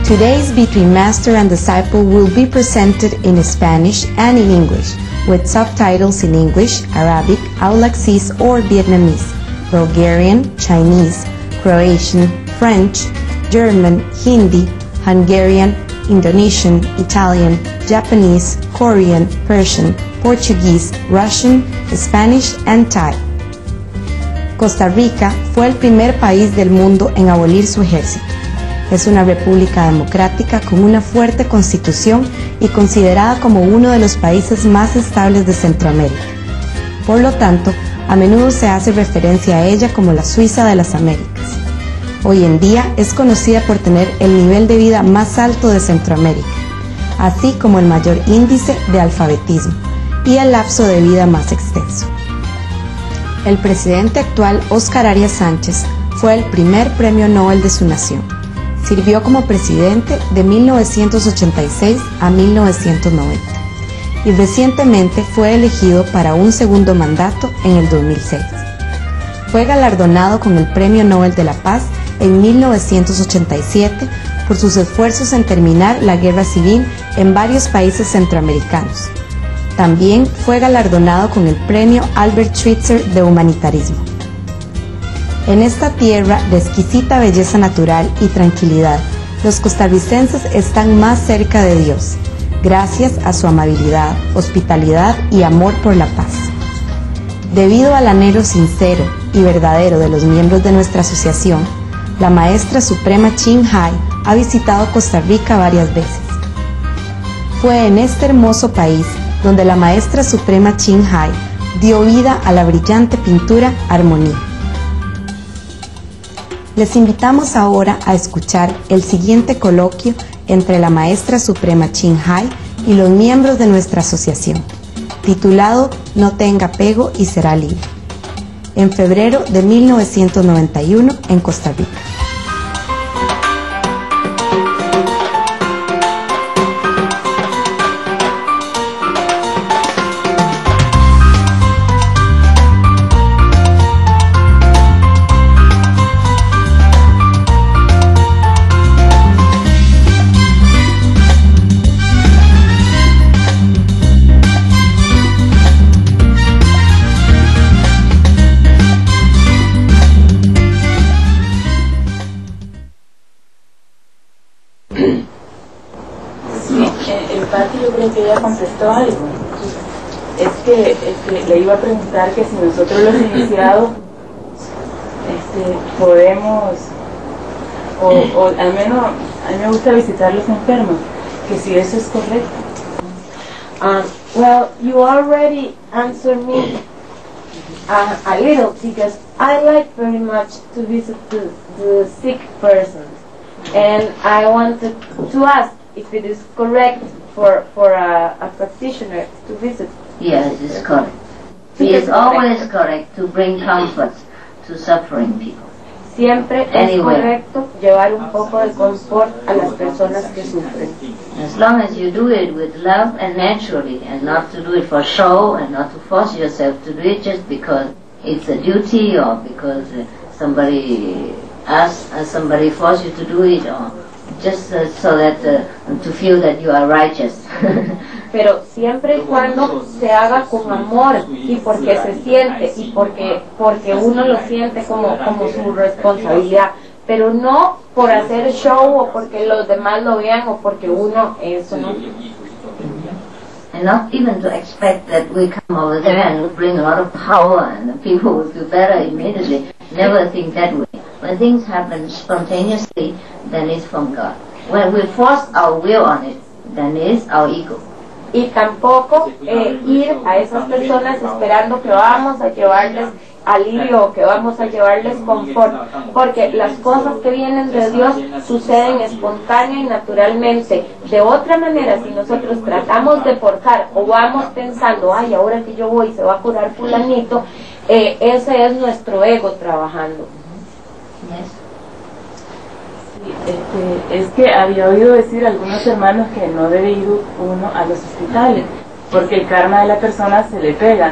Today's Between Master and Disciple will be presented in Spanish and in English, with subtitles in English, Arabic, Aulacese or Vietnamese, Bulgarian, Chinese, Croatian, French, German, Hindi, Hungarian, Indonesian, Italian, Japanese, Korean, Persian, Portuguese, Russian, Spanish and Thai. Costa Rica fue el primer país del mundo en abolir su ejército. Es una república democrática con una fuerte constitución y considerada como uno de los países más estables de Centroamérica. Por lo tanto, a menudo se hace referencia a ella como la Suiza de las Américas. Hoy en día es conocida por tener el nivel de vida más alto de Centroamérica, así como el mayor índice de alfabetismo y el lapso de vida más extenso. El presidente actual, Óscar Arias Sánchez, fue el primer premio Nobel de su nación. Sirvió como presidente de 1986 a 1990 y recientemente fue elegido para un segundo mandato en el 2006. Fue galardonado con el Premio Nobel de la Paz en 1987 por sus esfuerzos en terminar la guerra civil en varios países centroamericanos. También fue galardonado con el Premio Albert Schweitzer de Humanitarismo. En esta tierra de exquisita belleza natural y tranquilidad, los costarricenses están más cerca de Dios, gracias a su amabilidad, hospitalidad y amor por la paz. Debido al anhelo sincero y verdadero de los miembros de nuestra asociación, la Maestra Suprema Chinghai ha visitado Costa Rica varias veces. Fue en este hermoso país donde la Maestra Suprema Chinghai dio vida a la brillante pintura Armonía. Les invitamos ahora a escuchar el siguiente coloquio entre la Maestra Suprema Chinghai y los miembros de nuestra asociación, titulado No tenga apego y será libre, en febrero de 1991 en Costa Rica. Yo creo que ella contestó algo. Es que le iba a preguntar que si nosotros los iniciados podemos, o al menos a mí me gusta visitar los enfermos, que si eso es correcto. Well, you already answered me a little, because I like very much to visit the sick persons, and I wanted to ask if it is correct for a practitioner to visit. Yes, it's correct. It is always correct to bring comfort to suffering people. Siempre es correcto llevar un poco de confort a las personas que sufren. As long as you do it with love and naturally, and not to do it for show, and not to force yourself to do it just because it's a duty, or because somebody forced you to do it, or just so that to feel that you are righteous. Pero siempre y cuando se haga con amor y porque se siente y porque uno lo siente como su responsabilidad, pero no por hacer show o porque los demás lo vean o porque uno eso no. And not even to expect that we come over there and bring a lot of power and the people will do better immediately. Never think that way. When things happen spontaneously, then it's from God. When we force our will on it, then it's our ego. Y tampoco ir a esas personas esperando que vamos a llevarles alivio o que vamos a llevarles confort, porque las cosas que vienen de Dios suceden espontánea y naturalmente. De otra manera, si nosotros tratamos de forzar o vamos pensando, ay, ahora que yo voy se va a curar fulanito, ese es nuestro ego trabajando. Es que había oído decir a algunos hermanos que no debe ir uno a los hospitales porque el karma de la persona se le pega.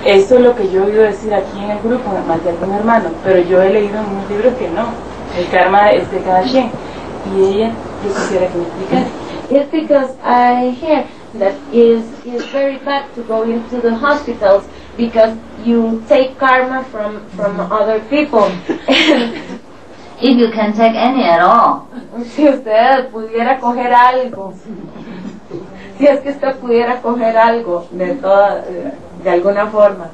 Eso es lo que yo he oído decir aquí en el grupo, más de algún hermano, pero yo he leído en unos libros que no, el karma es de cada quien. Y ella yo quisiera que me explicara. It's because I hear that it's very bad to go into the hospitals because you take karma from other people. If you can take any at all. Si usted pudiera coger algo, si es que usted pudiera coger algo de alguna forma.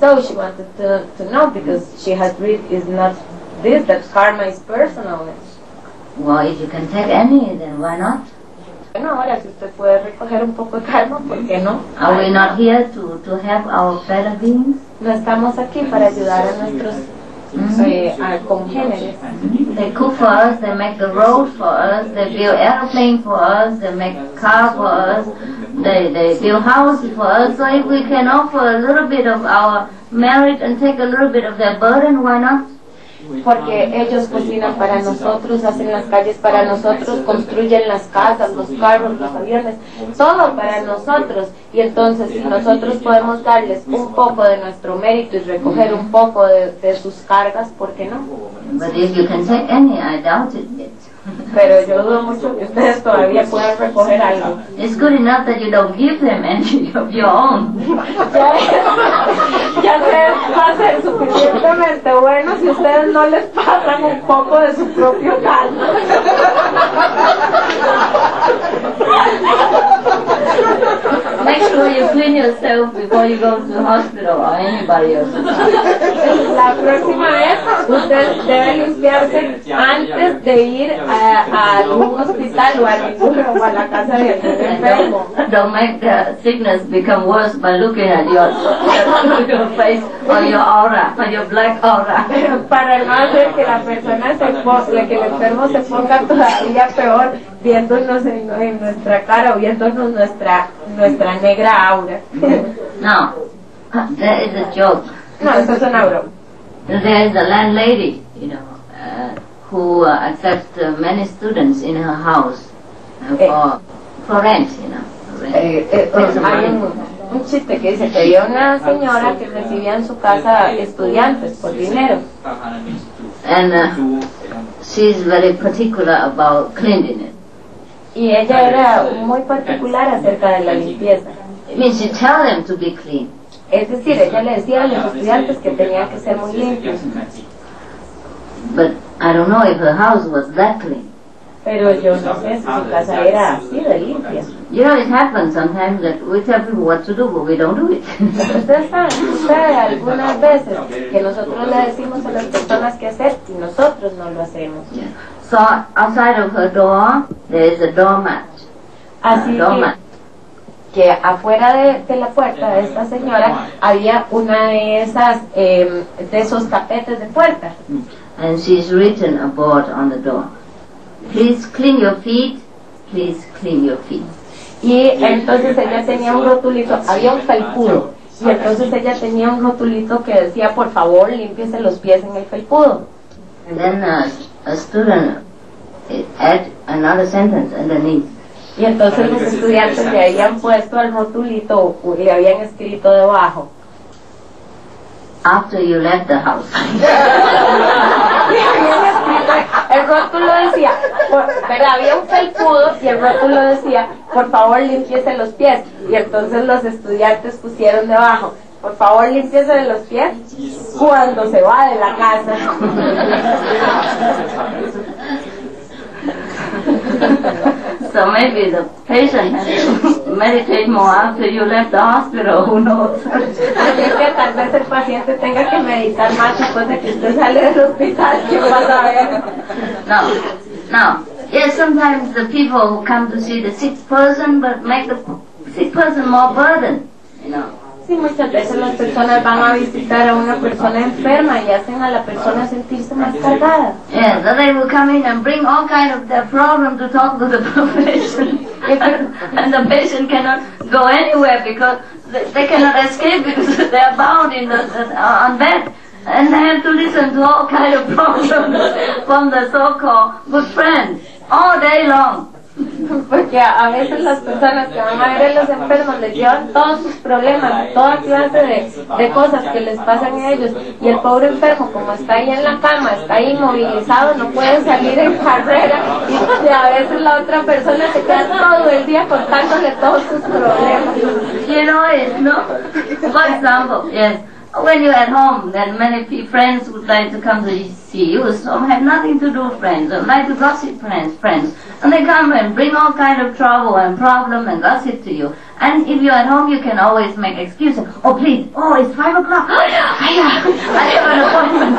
So she wanted to know, because she has read is not this, that karma is personal. Well, if you can take any, then why not? Bueno, ahora si usted puede recoger un poco de karma, ¿por qué no? Are we not here to help our fellow beings? No estamos aquí para ayudar a nuestros congéneres. They cook for us, they make the road for us, they build airplane for us, they make car for us, they build houses for us. So if we can offer a little bit of our merit and take a little bit of their burden, why not? Porque ellos cocinan para nosotros, hacen las calles para nosotros, construyen las casas, los carros, los aviones, todo para nosotros. Y entonces si nosotros podemos darles un poco de nuestro mérito y recoger un poco de sus cargas, ¿por qué no? But if you can take any, I doubt it yet. Pero yo dudo mucho que ustedes todavía puedan recoger algo. It's good enough that you don't give them any of your own. Ya va a ser suficientemente bueno si ustedes no les pasan un poco de su propio caldo. Make sure you clean yourself before you go to the hospital or anybody else. La próxima vez usted debe limpiarse antes de ir a algún hospital o a la casa de algún enfermo. Don't make the sickness become worse by looking at your face or your aura, or your black aura. Para no hacer que la persona que el enfermo se ponga todavía peor viéndonos en nuestra cara o viéndonos nuestra negra aura. Now, there is a joke. No, eso es una broma. There is a landlady, you know, who accepts many students in her house for rent, you know. Hay un chiste que dice que había una señora que recibía en su casa estudiantes por dinero. And she's very particular about cleanliness. Y ella era muy particular acerca de la limpieza. It means she tells them to be clean. Es decir, ella le decía a los estudiantes que tenían que ser muy limpios. But I don't know if her house was that clean. Pero yo no sé si su casa era así de limpia. You know, it happens sometimes that we tell people what to do, but we don't do it. Ustedes saben, sucede algunas veces que nosotros le decimos a las personas qué hacer y nosotros no lo hacemos. Yeah. So outside of her door, there is a doormat. Así que afuera de la puerta de esta señora había una de esos tapetes de puerta. And she's written a board on the door. Please clean your feet, please clean your feet. Y entonces ella tenía un rotulito, había un felpudo, y entonces ella tenía un rotulito que decía, por favor, límpiese los pies en el felpudo. And then a student add another sentence underneath. Y entonces los estudiantes le habían puesto al rotulito, le habían escrito debajo, after you left the house. El rótulo decía, pero había un felpudo y el rótulo decía, por favor limpiese los pies. Y entonces los estudiantes pusieron debajo, por favor limpiese los pies cuando se va de la casa. So maybe the patient has to meditate more after you left the hospital, who knows? Así que tal vez el paciente tenga que meditar más después de que usted sale del hospital, ¿qué vas a ver? No. Yes, sometimes the people who come to see the sick person, but make the sick person more burdened, you know. Sí, muchas veces las personas van a visitar a una persona enferma y hacen a la persona sentirse más cargada. Yeah, so they will come in and bring all kind of their problem to talk to the patient. And the patient cannot go anywhere because they cannot escape because they are bound on bed. And they have to listen to all kind of problems from the so-called good friends all day long. porque a veces las personas que van a ver a los enfermos les llevan todos sus problemas, toda clase de cosas que les pasan a ellos, y el pobre enfermo, como está ahí en la cama, está ahí inmovilizado, no puede salir en carrera, y a veces la otra persona se queda todo el día contándole todos sus problemas. You know it, no? For example, yes. When you're at home, then many friends would like to come to see you. Some have nothing to do, friends, or like to gossip friends. And they come and bring all kind of trouble and problem and gossip to you. And if you're at home, you can always make excuses. Oh, please, oh, it's 5 o'clock. I have an appointment.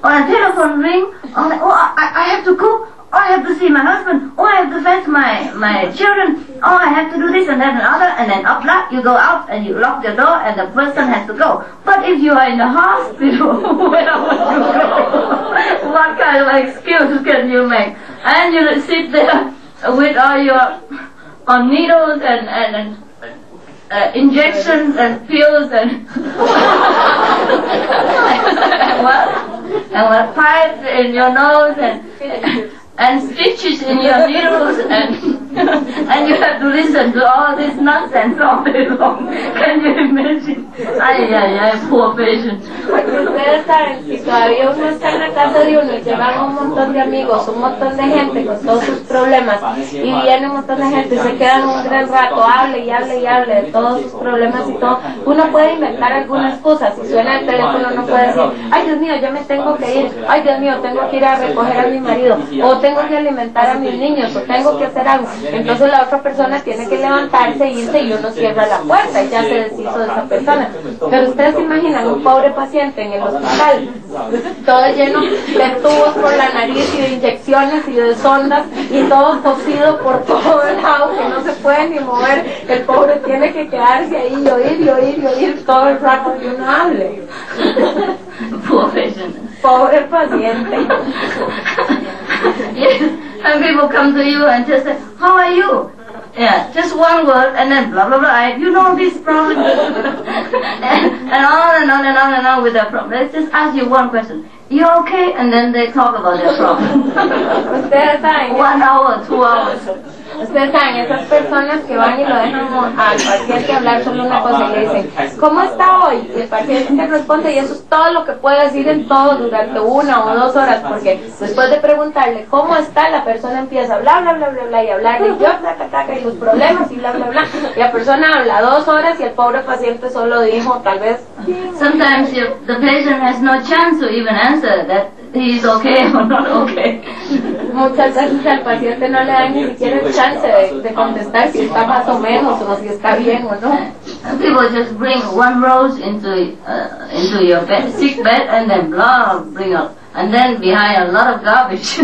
Or a telephone ring. I have to cook. Oh, I have to see my husband. Oh, I have to fetch my children. Oh, I have to do this and that and other. And then you go out and you lock the door and the person has to go. But if you are in the hospital, where would you go? What kind of excuse can you make? And you sit there with all your needles and injections and pills and what pipes in your nose and stitches in your needles and you have to listen to all this nonsense all day long. Can you imagine? Ay, poor patient. Porque ustedes saben, si todavía uno está en la casa de uno y llevan un montón de amigos, un montón de gente con todos sus problemas, y viene un montón de gente y se quedan un gran rato, hable y hable y hable de todos sus problemas y todo, uno puede inventar algunas cosas. Si suena el teléfono, uno puede decir, ay Dios mío, yo me tengo que ir, ay Dios mío, tengo que ir a recoger a mi marido, o tengo que alimentar a mis niños, o tengo que hacer algo. Entonces la otra persona tiene que levantarse e irse y uno cierra la puerta y ya se deshizo de esa persona. Pero ustedes se imaginan un pobre paciente en el hospital, todo lleno de tubos por la nariz y de inyecciones y de sondas y todo cosido por todo el lado, que no se puede ni mover. El pobre tiene que quedarse ahí y oír todo el rato que uno hable. Pobre paciente. Yes, and people come to you and just say, how are you? Yeah, just one word and then blah blah blah. You know this problem, and on and on and on and on with that problem. Let's just ask you one question. You okay? And then they talk about their problem. Ustedes saben, 1 hour, 2 hours. Ustedes saben, esas personas que van y lo dejan al paciente hablar solo una cosa y le dicen, ¿cómo está hoy? Y el paciente responde y eso es todo lo que puede decir en todo durante 1 o 2 horas, porque después de preguntarle cómo está, la persona empieza a hablar, bla, bla, bla, bla, y hablar y yo, taca, y los problemas y bla, bla, bla. Y la persona habla 2 horas y el pobre paciente solo dijo, tal vez. Sometimes the patient has no chance to even answer that he is okay or not okay. Muchas veces al paciente no le dan ni siquiera el chance de contestar si está más o menos o si está bien o no. People just bring 1 rose into your sick bed and then blah, bring up. And then behind a lot of garbage.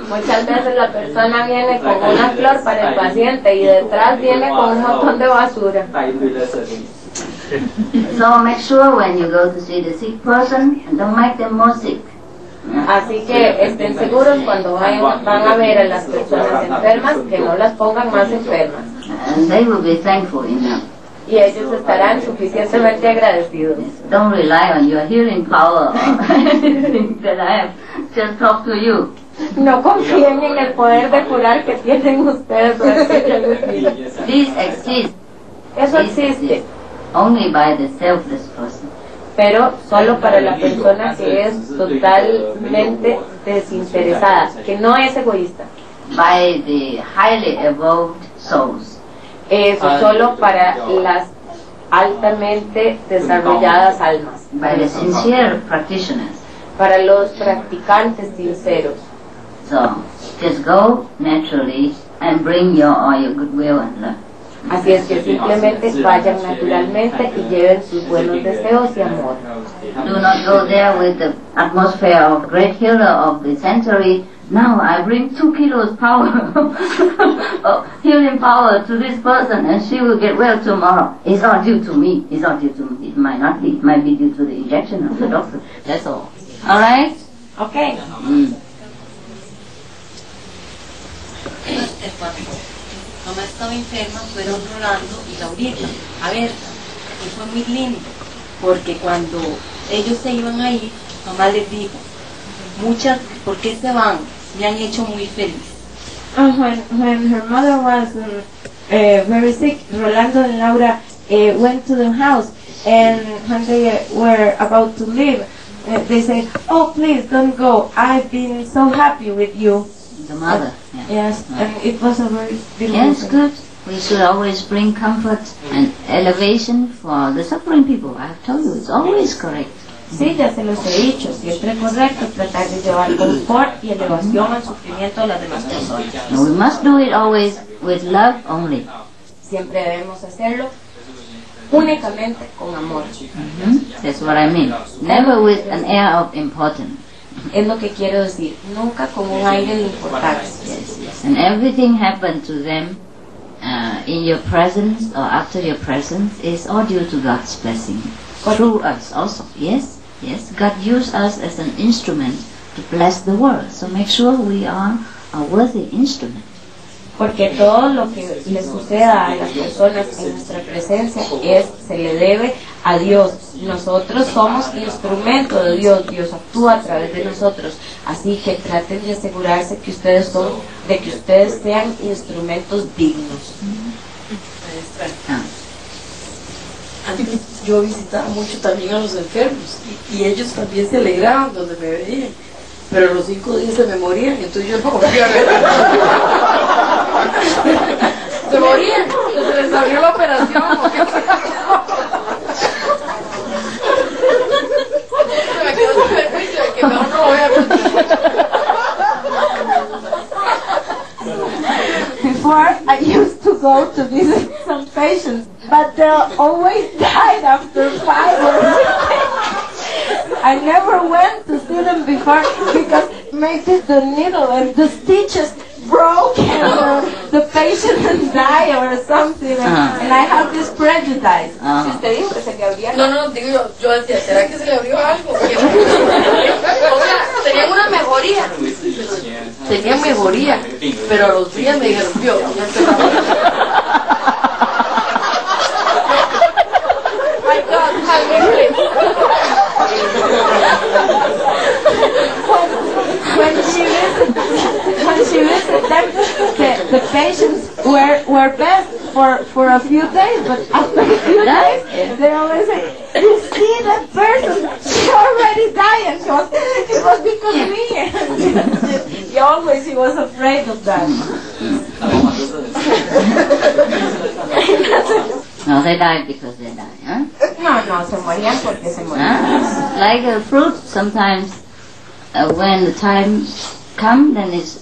Muchas veces la persona viene con una flor para el paciente y detrás viene con un montón de basura. So make sure when you go to see the sick person, don't make them more sick. Así que estén seguros cuando van a ver a las personas enfermas que no las pongan más enfermas. And they will be thankful enough. Y ellos estarán suficientemente agradecidos. Don't rely on your healing power or anything that I have just talked to you. No confíen en el poder de curar que tienen ustedes. This exists. Eso existe. Only by the selfless person. Pero solo para la persona que es totalmente desinteresada, que no es egoísta. By the highly evolved souls. Eso solo para las altamente desarrolladas almas. By the sincere practitioners. Para los practicantes sinceros. So, just go naturally and bring all your goodwill and love. Así es que simplemente vayan naturalmente y lleven sus buenos deseos y amor. Do not go there with the atmosphere of great healer of the century. Now I bring 2 kilos power, of healing power to this person and she will get well tomorrow. It's all due to me. It's all due to me. It might not be. It might be due to the injection of the doctor. That's all. All right? Okay. Mamá estaba enferma, fueron Rolando y Laurita a verla. Y fue muy lindo, porque cuando ellos se iban a ir, mamá les dijo, ¿por qué se van? Me han hecho muy feliz. when her mother was very sick, Rolando and Laura went to the house, and when they were about to leave, they said, "Oh, please don't go. I've been so happy with you." The mother. Yes, and it was a very beautiful Yes, thing. good. We should always bring comfort and elevation for the suffering people. I have told you, it's always correct. Sí, ya se los he dicho, siempre es correcto tratar de llevar confort y elevación al sufrimiento de las demás personas. And we must do it always with love only. Siempre debemos hacerlo únicamente con amor. That's what I mean. Never with an air of importance. Es lo que quiero decir, nunca con un aire de importancia. Yes, yes. And everything happened to them in your presence or after your presence is all due to God's blessing. Through us also. Yes, yes. God used us as an instrument to bless the world. So make sure we are a worthy instrument. Porque todo lo que le suceda a las personas en nuestra presencia se le debe a Dios. Nosotros somos instrumento de Dios. Dios actúa a través de nosotros. Así que traten de asegurarse que ustedes sean instrumentos dignos. Antes yo visitaba mucho también a los enfermos y ellos también se alegraban donde me veían, pero a los 5 días se me morían, entonces yo no volví a ver. Se morían, se les abrió la operación. Se me quedó sin perjuicio de que mejor no lo voy a ver. Before, I used to go to visit some patients, but they always died after 5 or 6 days. I never went to see them before because maybe the needle and the stitches broke and the patient died or something, and I have this prejudice. Si usted dijo que se le abría. No, digo yo decía, ¿será que se le abrió algo? O sea, tenían una mejoría. Tenían mejoría, pero a los días me dijeron, ya empezó. My God, when she visited them, the patients were best for a few days, but after a few days, they always say, "You see that person? She already died, and it was because of me." He was afraid of that. No, they died because they died, huh? No, se morían porque se morían. Like a fruit, sometimes when the time comes, then it's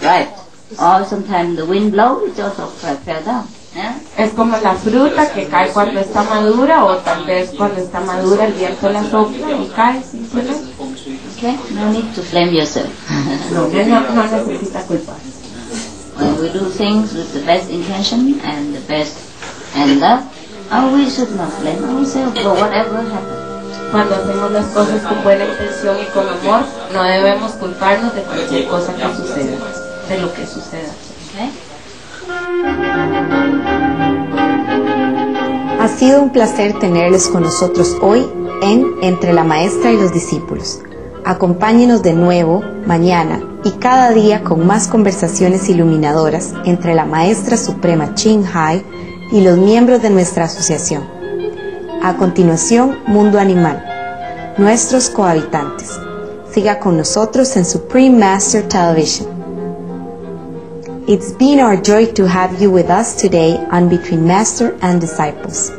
ripe. Or sometimes the wind blows, it also fell down. Yeah? Es como la fruta que cae cuando está madura, o tal vez cuando está madura el viento la sopla y cae simplemente. Okay, no need to blame yourself. No necesita culpar. When we do things with the best intention and the best and love, we should not blame ourselves for whatever happened. Cuando hacemos las cosas con buena intención y con amor, no debemos culparnos de cualquier cosa que suceda, de lo que suceda. Okay? Ha sido un placer tenerles con nosotros hoy en Entre la Maestra y los Discípulos. Acompáñenos de nuevo mañana y cada día con más conversaciones iluminadoras entre la Maestra Suprema Chinghai y los miembros de nuestra asociación. A continuación, Mundo Animal, nuestros cohabitantes. Siga con nosotros en Supreme Master Television. It's been our joy to have you with us today on Between Master and Disciples.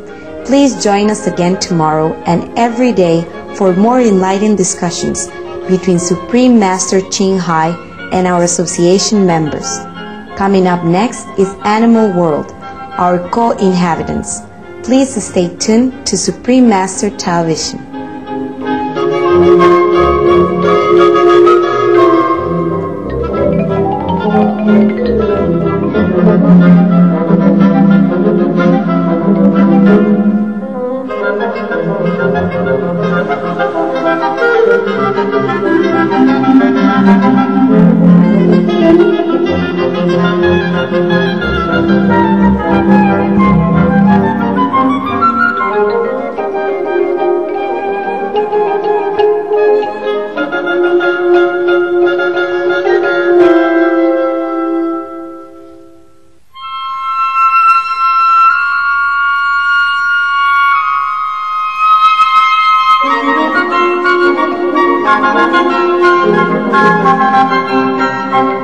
Please join us again tomorrow and every day for more enlightening discussions between Supreme Master Chinghai and our association members. Coming up next is Animal World, our co-inhabitants. Please stay tuned to Supreme Master Television. Gracias.